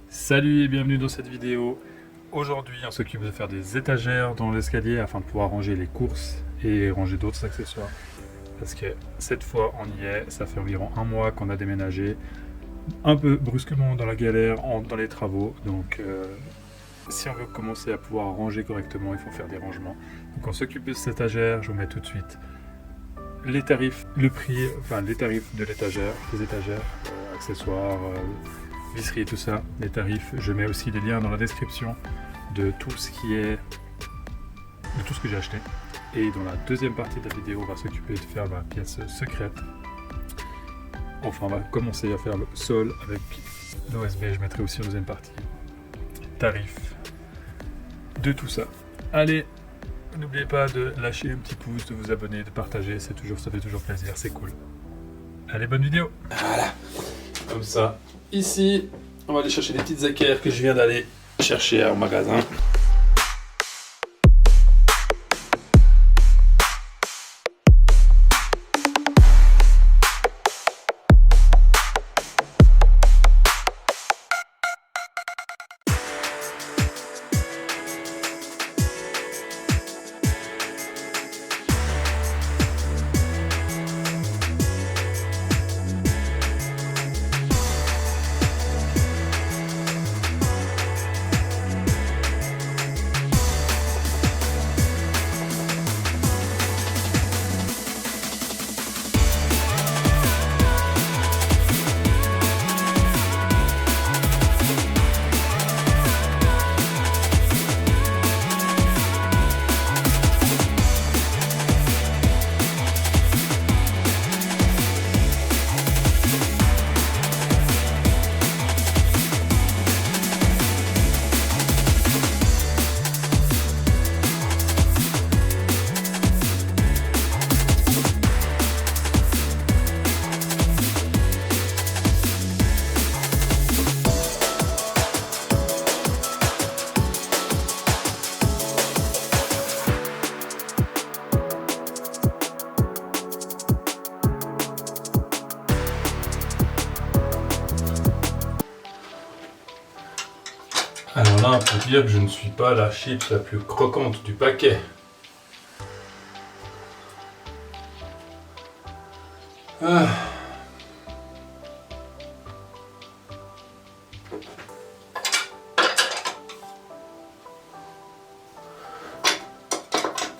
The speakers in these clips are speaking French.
Salut et bienvenue dans cette vidéo. Aujourd'hui, on s'occupe de faire des étagères dans l'escalier afin de pouvoir ranger les courses et ranger d'autres accessoires. Parce que cette fois, on y est. Ça fait environ un mois qu'on a déménagé. Un peu brusquement dans la galère, dans les travaux. Donc, si on veut commencer à pouvoir ranger correctement, il faut faire des rangements. Donc, on s'occupe de cette étagère. Je vous mets tout de suite les tarifs, le prix, enfin les tarifs de l'étagère, des étagères, accessoires, visserie et tout ça, les tarifs. Je mets aussi des liens dans la description de tout ce que j'ai acheté. Et dans la deuxième partie de la vidéo, on va s'occuper de faire la pièce secrète. Enfin, on va commencer à faire le sol avec l'OSB. Je mettrai aussi en deuxième partie tarifs de tout ça. Allez, n'oubliez pas de lâcher un petit pouce, de vous abonner, de partager. Ça fait toujours plaisir, c'est cool. Allez, bonne vidéo. Voilà, comme ça. Ici, on va aller chercher des petites équerres que je viens d'aller chercher au magasin. Alors là, on peut dire que je ne suis pas la chips la plus croquante du paquet. Ah.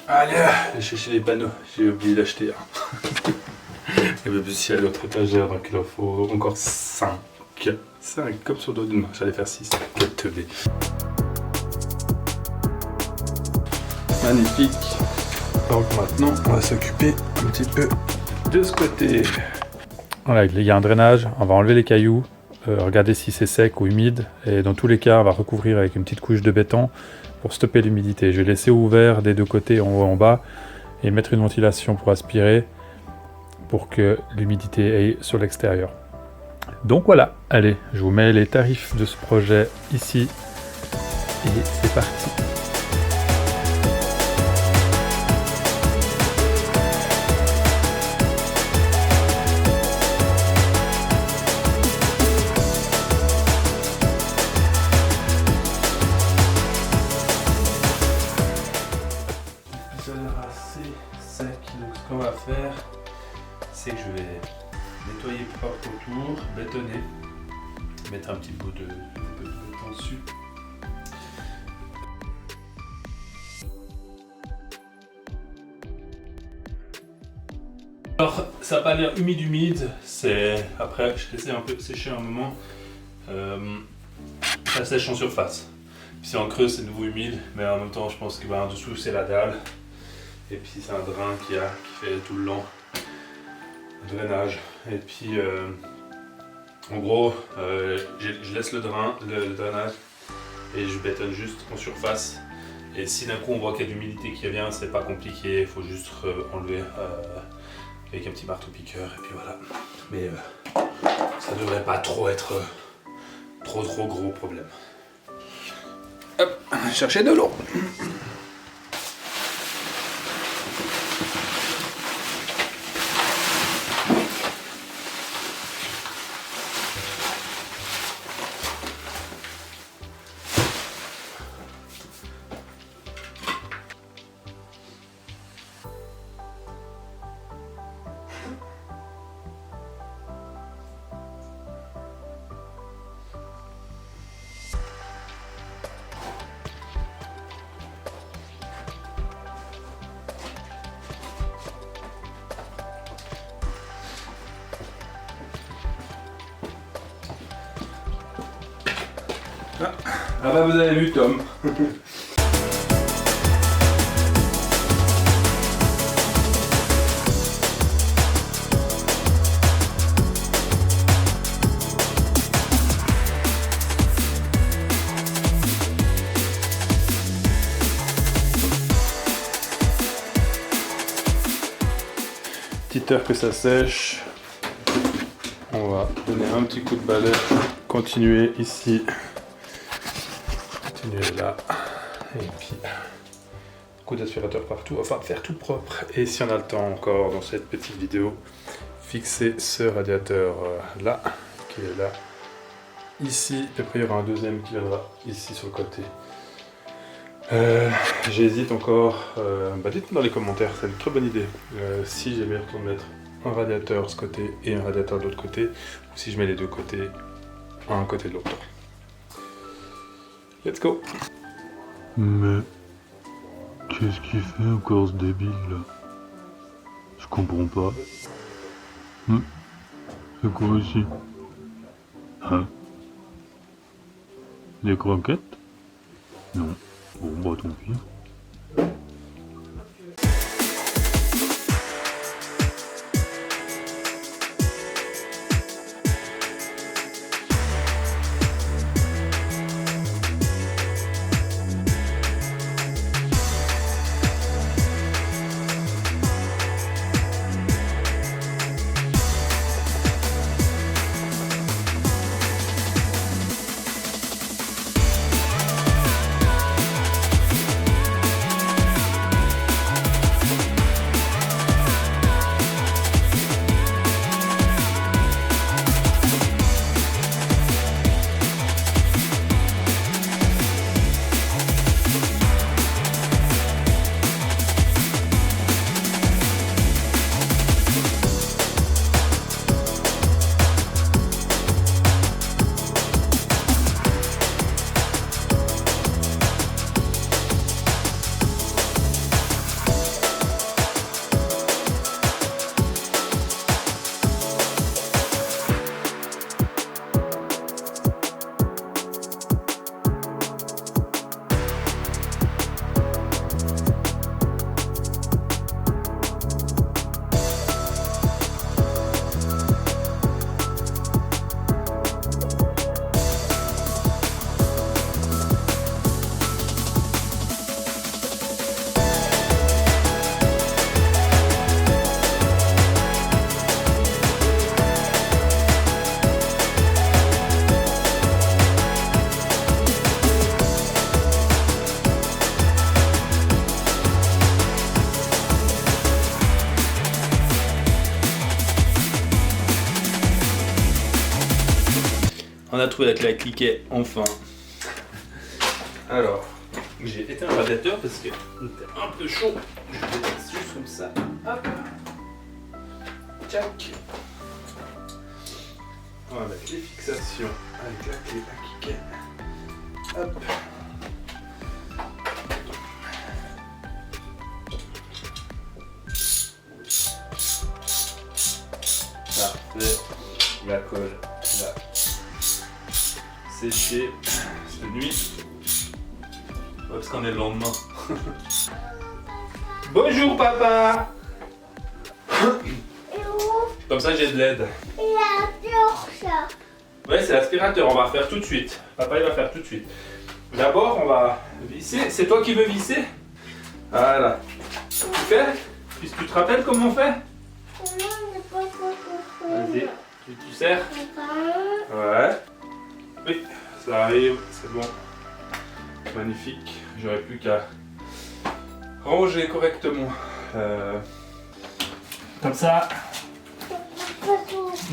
Allez, je vais chercher les panneaux, j'ai oublié d'acheter. Et bien, ici, il y a l'autre étagère, donc il en faut encore 5. 5, comme sur le dos d'une main, j'allais faire 6. Quelle teubée. Magnifique. Donc maintenant, on va s'occuper un petit peu de ce côté. Voilà, il y a un drainage, on va enlever les cailloux, regarder si c'est sec ou humide. Et dans tous les cas, on va recouvrir avec une petite couche de béton pour stopper l'humidité. Je vais laisser ouvert des deux côtés, en haut et en bas, et mettre une ventilation pour aspirer, pour que l'humidité aille sur l'extérieur. Donc voilà, allez, je vous mets les tarifs de ce projet ici, et c'est parti. Ça a l'air assez sec, donc ce qu'on va faire, c'est que je vais nettoyer propre autour, bétonner, mettre un petit bout de béton dessus. Alors ça n'a pas l'air humide, c'est après je laissais un peu sécher un moment, ça sèche en surface. Puis si en creux c'est de nouveau humide, mais en même temps je pense que en dessous c'est la dalle, et puis c'est un drain qui fait tout le long. Drainage, et puis en gros je laisse le drainage et je bétonne juste en surface, et si d'un coup on voit qu'il y a de l'humidité qui revient, c'est pas compliqué, il faut juste enlever avec un petit marteau piqueur, et puis voilà. Mais ça devrait pas trop être trop gros problème. Hop, chercher de l'eau. Ah bah vous avez vu Tom. Petite heure que ça sèche. On va donner un petit coup de balai. Continuer ici. Continuer là. Et puis coup d'aspirateur partout. Enfin faire tout propre. Et si on a le temps encore dans cette petite vidéo, fixer ce radiateur là, qui est là. Ici. Et après il y aura un deuxième qui viendra ici sur le côté. J'hésite encore, dites-moi dans les commentaires, c'est une très bonne idée, si j'ai bien de mettre un radiateur de ce côté et un radiateur de l'autre côté, ou si je mets les deux côtés, un côté de l'autre. Let's go. Mais qu'est-ce qu'il fait encore ce débile là? Je comprends pas. C'est quoi ici? Hein? Des croquettes? Non. Bon, bah tant pis. On a trouvé la clé à cliquet, enfin. Alors, j'ai éteint le radiateur parce que c'était un peu chaud. Je vais mettre juste comme ça. Hop. Tchac. On va mettre les fixations avec la clé à cliquet. Hop. Parfait. La colle là. Séché cette nuit. Parce qu'on est le lendemain. Bonjour papa. Comme ça j'ai de l'aide. Ouais, c'est l'aspirateur, on va faire tout de suite. Papa il va faire tout de suite. D'abord on va visser. C'est toi qui veux visser? Voilà. Tu fais? Puisque tu te rappelles comment on fait? Vas-y, tu serres? Ouais. Oui, ça arrive, c'est bon. Magnifique. J'aurais plus qu'à ranger correctement. Comme ça.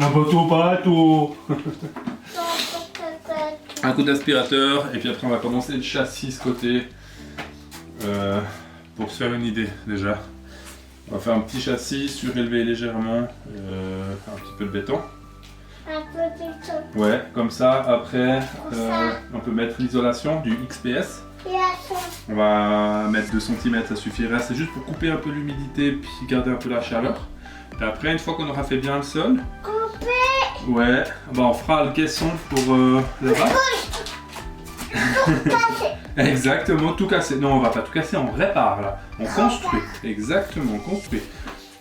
Un poteau, pas tout. Un coup d'aspirateur et puis après on va commencer le châssis ce côté pour se faire une idée déjà. On va faire un petit châssis, surélever légèrement un petit peu de béton. Un peu de béton. Ouais, comme ça. Après, on peut mettre l'isolation du XPS. On va mettre 2 cm, ça suffira. C'est juste pour couper un peu l'humidité puis garder un peu la chaleur. Et après, une fois qu'on aura fait bien le sol, couper. ouais, bah on fera le caisson pour là-bas. Exactement, tout casser. Non, on va pas tout casser, on répare là. On construit. Exactement, on construit.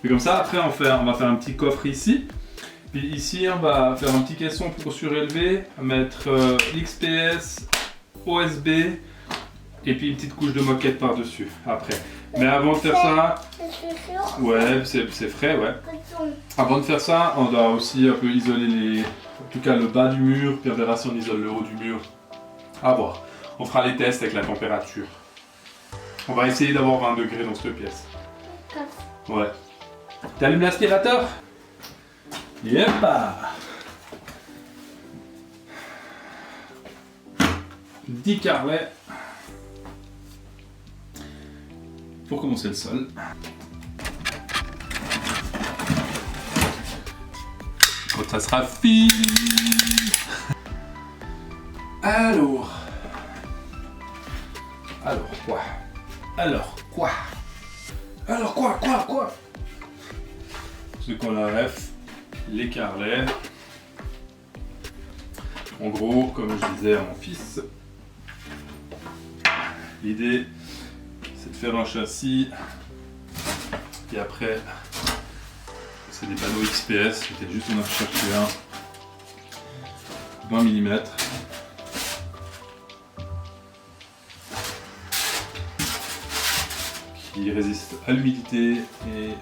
Et comme ça, après, on va faire un petit coffre ici. Puis ici, on va faire un petit caisson pour surélever, mettre l'XPS, OSB, et puis une petite couche de moquette par-dessus, après. Mais avant de faire ça... Ouais, c'est frais, ouais. Avant de faire ça, on doit aussi un peu isoler en tout cas le bas du mur, puis on verra si on isole le haut du mur. À voir. On fera les tests avec la température. On va essayer d'avoir 20 degrés dans cette pièce. Ouais. T'allumes l'aspirateur? Yepa! 10 carrelets pour commencer le sol. Quand ça sera fini. Alors quoi? C'est qu'on a ref, les carrelets. En gros, comme je disais à mon fils, l'idée c'est de faire un châssis et après c'est des panneaux XPS, c'était juste on a cherché un 20 mm. Qui résiste à l'humidité et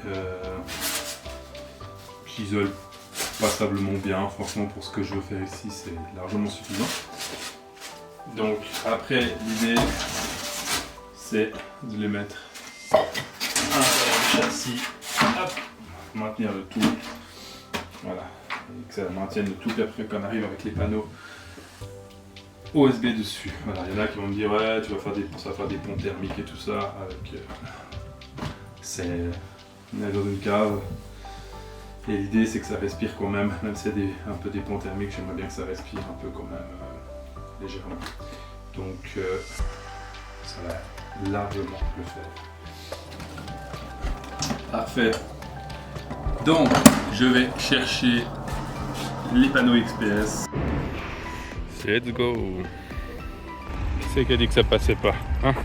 qui isole passablement bien. Franchement, pour ce que je veux faire ici, c'est largement suffisant. Donc après, l'idée c'est de les mettre à l'intérieur du châssis, hop, maintenir le tout, voilà, et que ça maintienne le tout. Puis après, quand on arrive avec les panneaux OSB dessus, voilà, il y en a qui vont me dire ouais, tu vas faire des ponts thermiques et tout ça avec on est dans une cave et l'idée c'est que ça respire quand même si c'est un peu des ponts thermiques, j'aimerais bien que ça respire un peu quand même légèrement. Donc ça va largement le faire. Parfait. Donc je vais chercher les panneaux XPS. Let's go. Qui c'est qui a dit que ça passait pas, hein?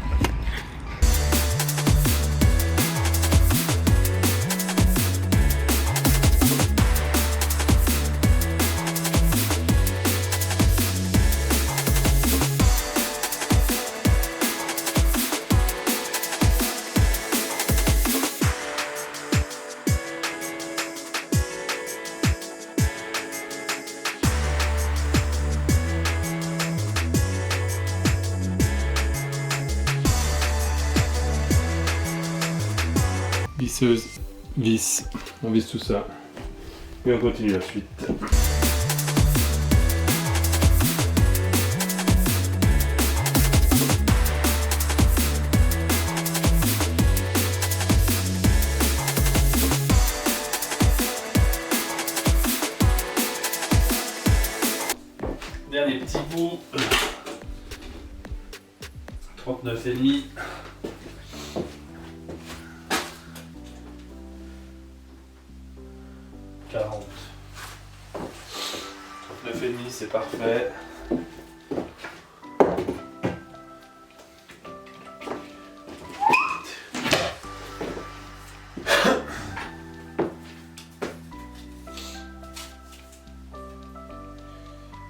Visseuse, vis, on visse tout ça et on continue la suite. Dernier petit bout, 39,5. 40. 39,5, c'est parfait.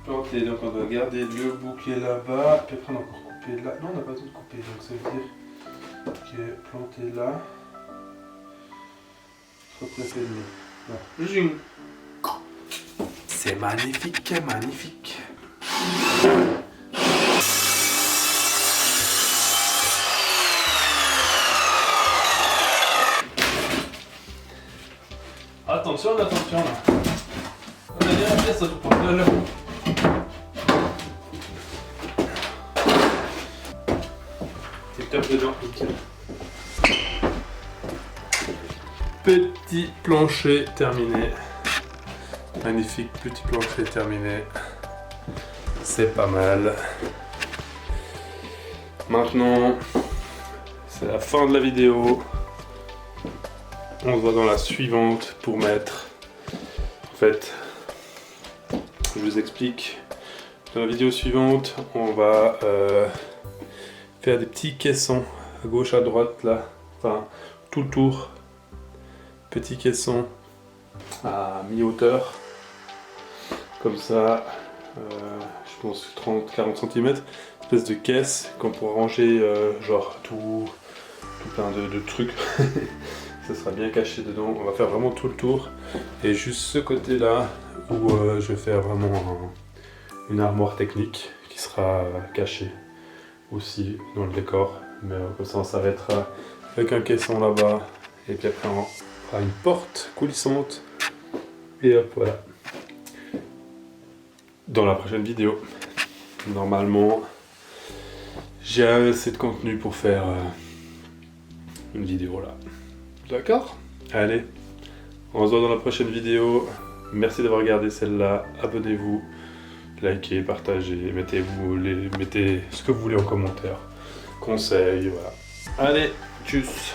Planter, donc on doit garder le bouquet là-bas, puis après on a encore coupé là. Non, on n'a pas tout coupé, donc ça veut dire que planter là. 39,5. C'est magnifique, magnifique. Attention, attention là. On a bien la pièce au porte-là. C'est top dedans, nickel. Petit plancher terminé. Magnifique petit plancher terminé. C'est pas mal. Maintenant, c'est la fin de la vidéo. On se voit dans la suivante pour mettre... En fait, je vous explique. Dans la vidéo suivante, on va faire des petits caissons à gauche, à droite, là. Enfin, tout le tour. Petits caissons à mi-hauteur. Comme ça, je pense 30-40 cm. Espèce de caisse qu'on pourra ranger genre tout plein de trucs. Ça sera bien caché dedans. On va faire vraiment tout le tour. Et juste ce côté-là où je vais faire vraiment une armoire technique qui sera cachée aussi dans le décor. Mais comme ça on s'arrêtera avec un caisson là-bas. Et puis après on fera une porte coulissante. Et hop, voilà. Dans la prochaine vidéo. Normalement, j'ai assez de contenu pour faire une vidéo là. D'accord? Allez, on se voit dans la prochaine vidéo. Merci d'avoir regardé celle-là. Abonnez-vous, likez, partagez, mettez ce que vous voulez en commentaire. Conseils, voilà. Allez, tchuss!